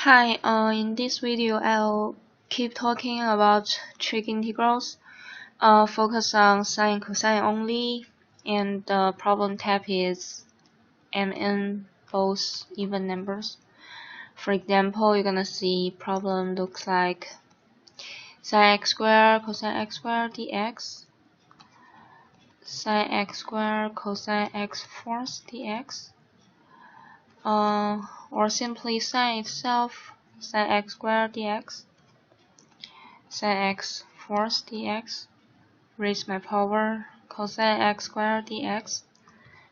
Hi, in this video I'll keep talking about trig integrals. Focus on sine and cosine only, and the problem type is mn, both even numbers. For example, you're gonna see problem looks like sine x squared cosine x squared dx, sine x squared cosine x fourth dx, or simply sine itself, sine x squared dx, sine x fourth dx, raise my power cosine x squared dx,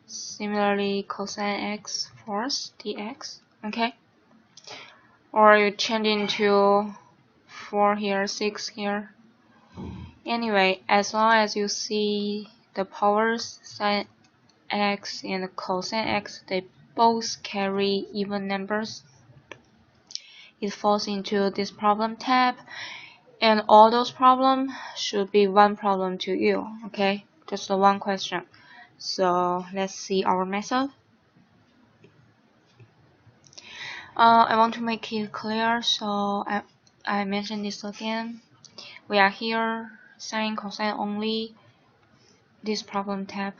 similarly cosine x fourth dx, okay? Or you change into 4 here, 6 here. Anyway, as long as you see the powers sine x and cosine x, they both carry even numbers, it falls into this problem type, and all those problems should be one problem to you, okay? Just the one question. So let's see our method. I want to make it clear, so I mentioned this again. We are here sine cosine only, this problem type,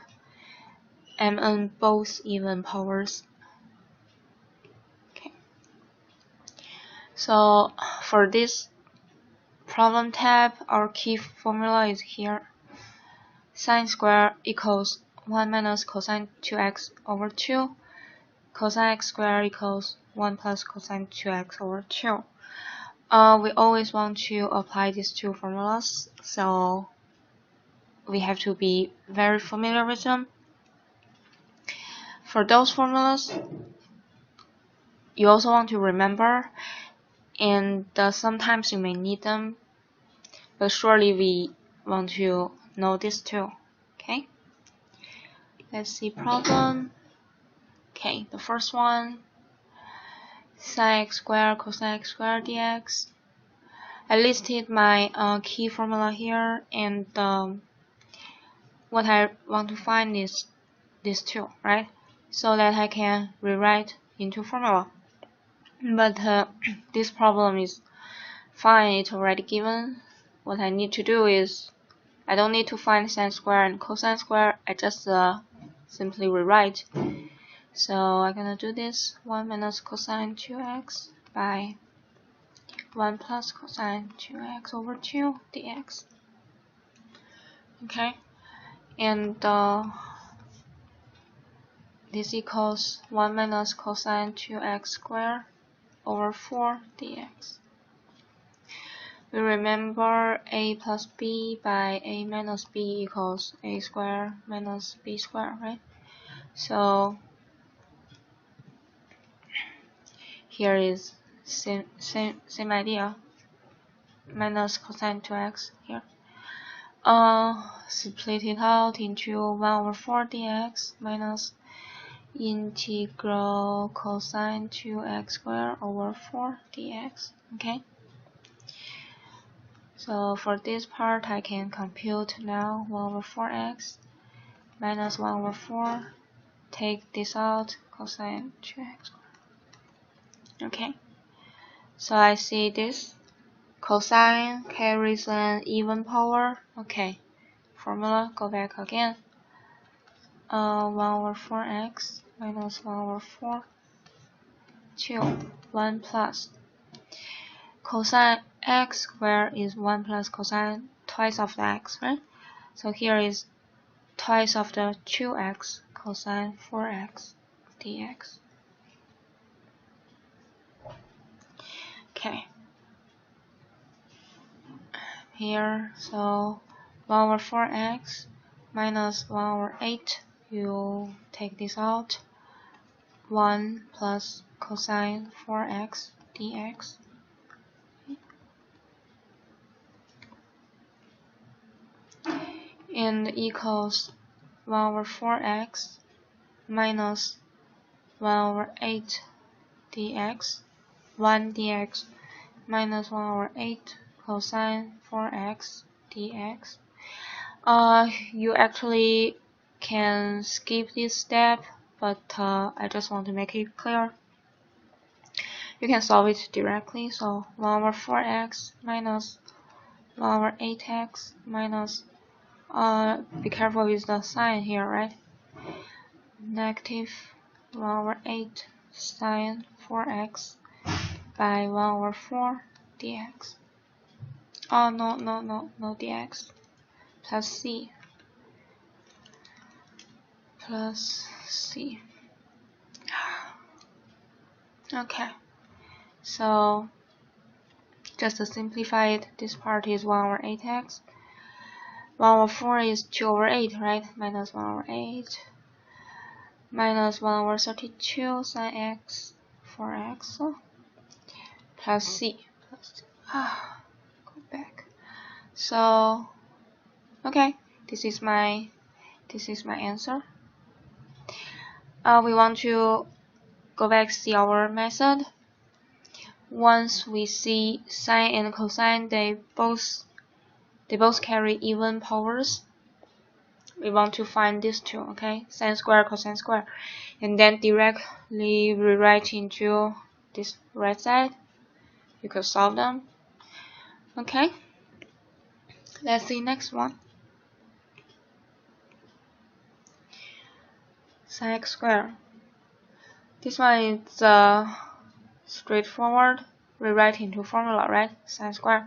mn both even powers. Okay. So for this problem type, our key formula is here. Sine squared equals 1 minus cosine 2x over 2. Cosine x squared equals 1 plus cosine 2x over 2. We always want to apply these two formulas, so we have to be very familiar with them. For those formulas, you also want to remember, and sometimes you may need them, but surely we want to know this too. Okay, let's see problem. Okay, the first one, sine x squared cosine x squared dx. I listed my key formula here, and what I want to find is these two, right? So that I can rewrite into formula. But this problem is fine, it's already given. What I need to do is, I don't need to find sine squared and cosine squared, I just simply rewrite. So I'm gonna do this 1 minus cosine 2x by 1 plus cosine 2x over 2 dx. Okay, and this equals 1 minus cosine 2x squared over 4 dx. We remember a plus b by a minus b equals a squared minus b squared, right? So here is same idea, minus cosine 2x here. Split it out into 1 over 4 dx minus integral cosine 2x squared over 4 dx. Okay. So for this part, I can compute now 1 over 4x minus 1 over 4. Take this out, cosine 2x. Okay. So I see this cosine carries an even power. Okay. Formula, go back again. 1 over 4x minus 1 over 4. 2. 1 plus cosine x squared is 1 plus cosine twice of the x, right? So here is twice of the 2x, cosine 4x dx. Okay. Here, so 1 over 4x minus 1 over 8, you take this out. 1 plus cosine 4x dx. And equals 1 over 4x minus 1 over 8 dx, 1 dx minus 1 over 8 cosine 4x dx. You actually can skip this step, but I just want to make it clear. you can solve it directly. So 1 over 4x minus 1 over 8x minus, be careful with the sign here, right? Negative 1 over 8 sine 4x by 1 over 4 dx. Oh, no dx. Plus c. Plus c. Okay. So, just to simplify it, this part is 1 over 8x. 1 over 4 is 2 over 8, right? Minus 1 over 8. Minus 1 over 32 sine x 4x. Plus c. Go back. So, okay, this is my answer. We want to go back, see our method. Once we see sine and cosine, they both carry even powers. We want to find these two, okay? Sine square, cosine square, and then directly rewrite into this right side. You could solve them. Okay. Let's see next one. Sine x squared. This one is straightforward. Rewrite into formula, right? Sine squared.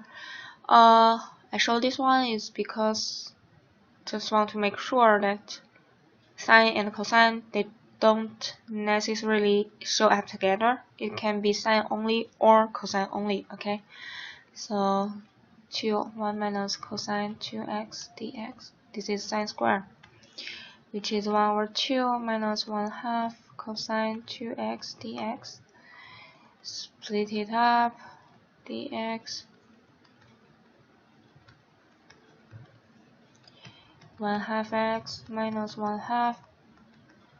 I show this one is because just want to make sure that sine and cosine, they don't necessarily show up together. It can be sine only or cosine only, okay? So 1 minus cosine 2x dx. This is sine squared, which is 1 over 2 minus 1/2 cosine 2x dx. Split it up, dx 1/2 x minus 1/2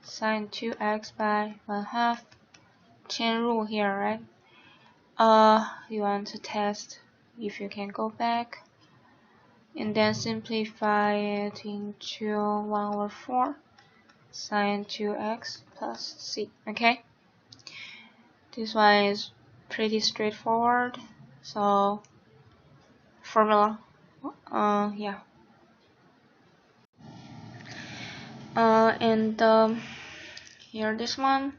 sine 2x by 1/2. Chain rule here, right? You want to test if you can go back and then simplify it into 1 over 4 sine 2x plus c. Okay, this one is pretty straightforward. So formula, yeah. And here this one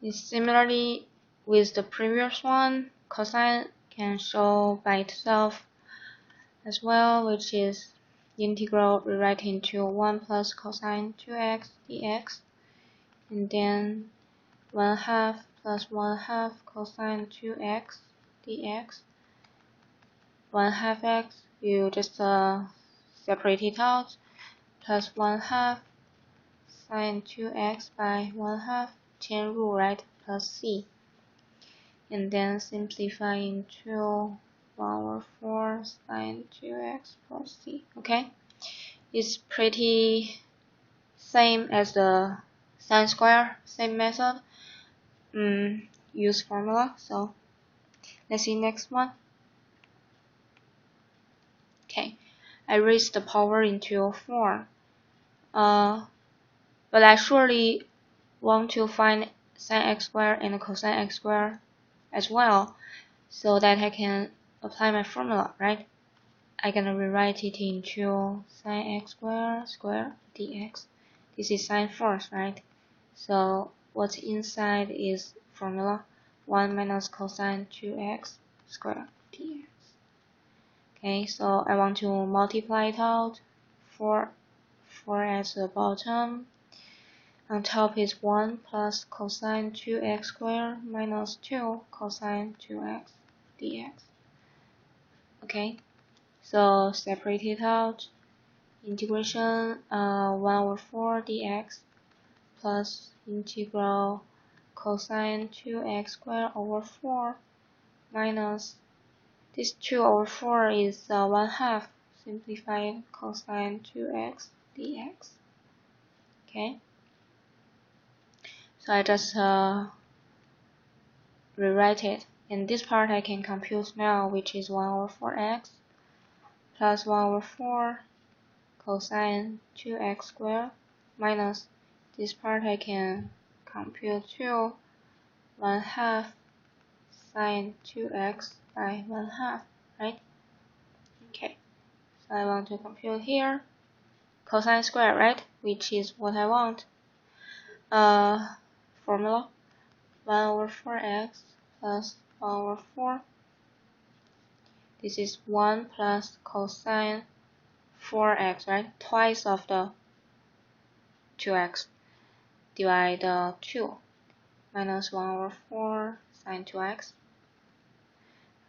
is similarly with the previous one. Cosine can show by itself as well, which is integral rewrite into 1 plus cosine 2x dx, and then 1/2 plus 1/2 cosine 2x dx. 1/2 x, you just separate it out, plus 1/2 sine 2x by 1/2, chain rule, right, plus c. And then simplify into 1 over 4 sine 2x plus c. Okay, it's pretty same as the sine square, same method. Use formula. So let's see next one. Okay, I raised the power into 4. But I surely want to find sine x squared and cosine x squared as well, so that I can apply my formula, right? I'm gonna rewrite it into sine x squared dx. This is sine first, right? So what's inside is formula 1 minus cosine 2x squared dx. Okay, so I want to multiply it out. 4 at the bottom. On top is 1 plus cosine 2x squared minus 2 cosine 2x dx. Okay, so separate it out. Integration 1 over 4 dx plus integral cosine 2x squared over 4 minus this 2 over 4 is 1/2. Simplify cosine 2x dx. Okay, so I just rewrite it. And this part I can compute now, which is 1 over 4x plus 1 over 4 cosine 2x squared minus this part I can compute too, 1/2 sine 2x by 1/2, right? Okay, so I want to compute here cosine squared, right? Which is what I want. Formula 1/4x plus 1/4. This is 1 plus cosine 4x, right? Twice of the 2x. Divide 2 minus 1/4 sine 2x.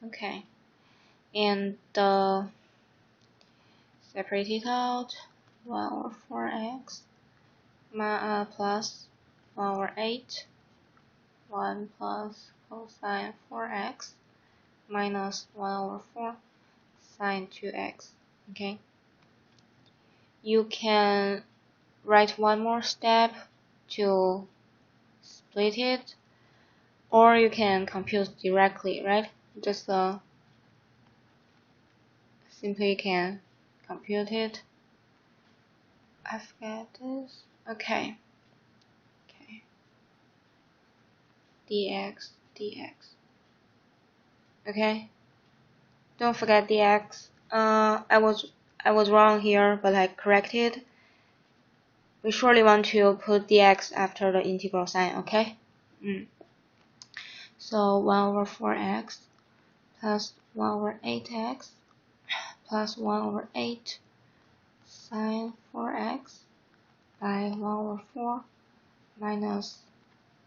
Okay, and separate it out. 1/4x plus 1/8. 1 plus cosine 4x minus 1/4 sine 2x. Okay, you can write one more step to split it, or you can compute directly, right? Just simply can compute it. I forget this. Okay. dx. Okay. Don't forget dx. I was wrong here, but I corrected. We surely want to put dx after the integral sign, okay? So 1/4x plus 1/8x plus 1/8 sine 4x by 1/4 minus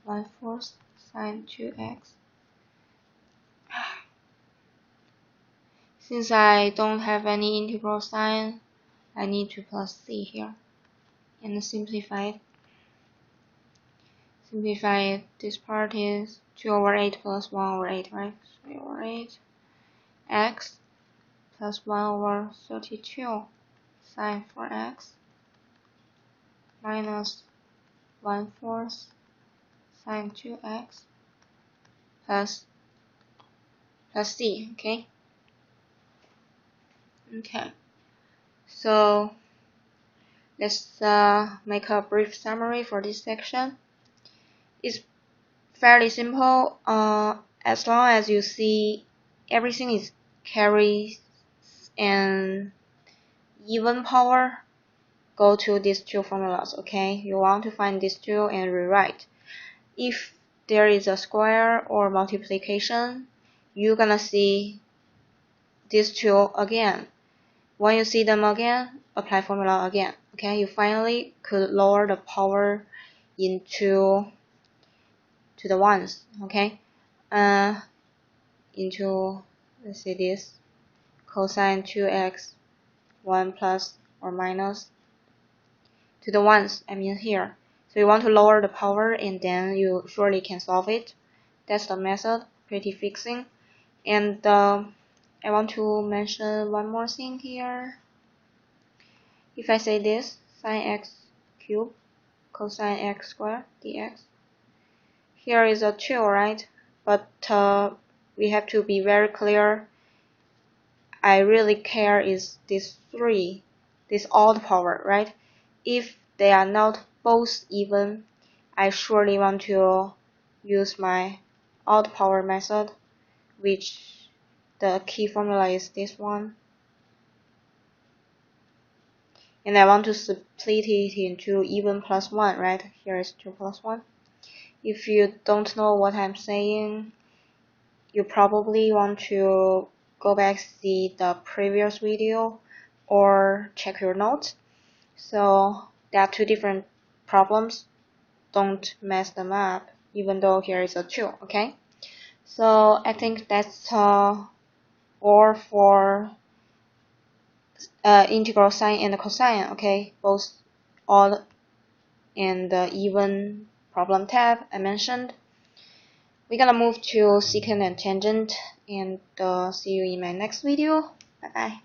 1/4 sine 2x. Since I don't have any integral sign, I need to plus c here and simplify it. This part is 2/8 plus 1/8, right? 3/8 x plus 1/32 sine 4x minus 1/4 sine 2x plus c, okay? Okay, so let's make a brief summary for this section. It's fairly simple as long as you see everything is carries and even power. Go to these two formulas, okay? You want to find these two and rewrite. If there is a square or multiplication, you're gonna see these two again. When you see them again, apply formula again, okay? You finally could lower the power into the ones, okay? Into, let's say this, cosine 2x 1 plus or minus to the ones, I mean here. So you want to lower the power and then you surely can solve it. That's the method, pretty fixing. And I want to mention one more thing here. If I say this, sine x cubed cosine x squared dx. Here is a 2, right? But we have to be very clear. I really care is this 3, this odd power, right? If they are not both even, I surely want to use my odd power method, which the key formula is this one. And I want to split it into even plus 1, right? Here is 2 plus 1. If you don't know what I'm saying, you probably want to go back see the previous video or check your notes. So there are two different problems. Don't mess them up, even though here is a 2, okay? So I think that's all for integral sine and cosine, okay? Both odd and even problem tab I mentioned. We're gonna move to secant and tangent, and see you in my next video. Bye bye.